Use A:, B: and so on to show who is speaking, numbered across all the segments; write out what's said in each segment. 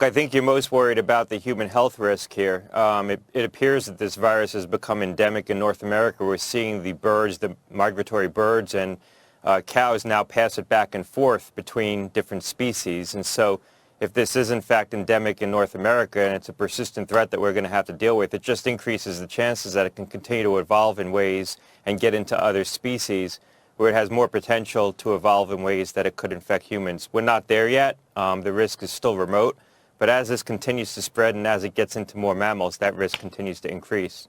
A: I think you're most worried about the human health risk here. It appears that this virus has become endemic in North America. We're seeing the birds, the migratory birds and cows now pass it back and forth between different species. And so if this is in fact endemic in North America and it's a persistent threat that we're going to have to deal with, it just increases the chances that it can continue to evolve in ways and get into other species where it has more potential to evolve in ways that it could infect humans. We're not there yet. The risk is still remote. But as this continues to spread and as it gets into more mammals, that risk continues to increase.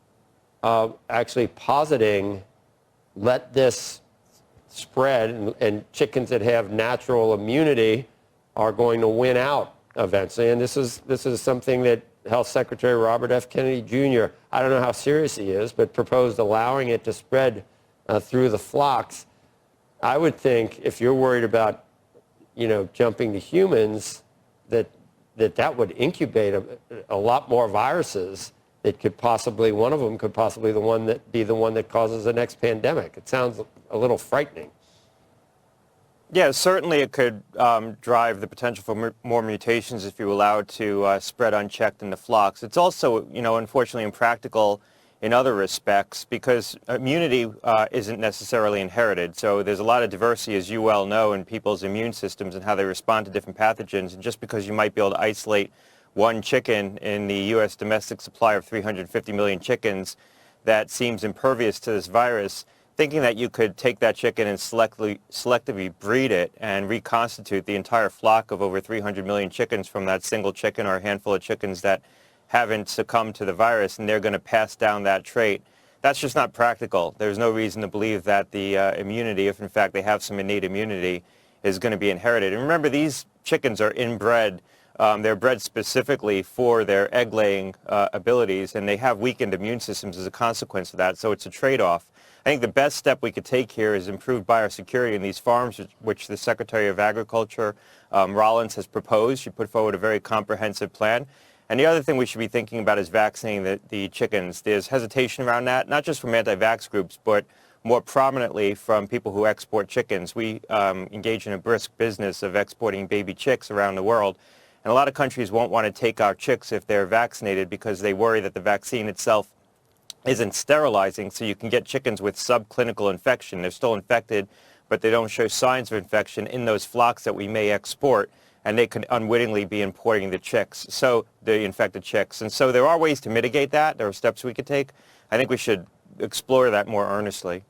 B: Actually positing, let this spread, and chickens that have natural immunity are going to win out eventually. And this is something that Health Secretary Robert F. Kennedy Jr., I don't know how serious he is, but proposed allowing it to spread through the flocks. I would think if you're worried about, jumping to humans, that would incubate a lot more viruses that could possibly, one of them could possibly be the one that causes the next pandemic. It sounds a little frightening.
A: Yeah, certainly it could drive the potential for more mutations if you allow it to spread unchecked in the flocks. It's also, unfortunately impractical in other respects because immunity isn't necessarily inherited. So there's a lot of diversity, as you well know, in people's immune systems and how they respond to different pathogens. And just because you might be able to isolate one chicken in the U.S. domestic supply of 350 million chickens that seems impervious to this virus, thinking that you could take that chicken and selectively breed it and reconstitute the entire flock of over 300 million chickens from that single chicken or a handful of chickens that haven't succumbed to the virus, and they're going to pass down that trait. That's just not practical. There's no reason to believe that the immunity, if in fact they have some innate immunity, is going to be inherited. And remember, these chickens are inbred. They're bred specifically for their egg-laying abilities, and they have weakened immune systems as a consequence of that, so it's a trade-off. I think the best step we could take here is improved biosecurity in these farms, which the Secretary of Agriculture, Rollins, has proposed. She put forward a very comprehensive plan. And the other thing we should be thinking about is vaccinating the chickens. There's hesitation around that, not just from anti-vax groups, but more prominently from people who export chickens. We engage in a brisk business of exporting baby chicks around the world. And a lot of countries won't want to take our chicks if they're vaccinated because they worry that the vaccine itself isn't sterilizing, so you can get chickens with subclinical infection. They're still infected, but they don't show signs of infection in those flocks that we may export, and they could unwittingly be importing the chicks, so the infected chicks. And so there are ways to mitigate that. There are steps we could take. I think we should explore that more earnestly.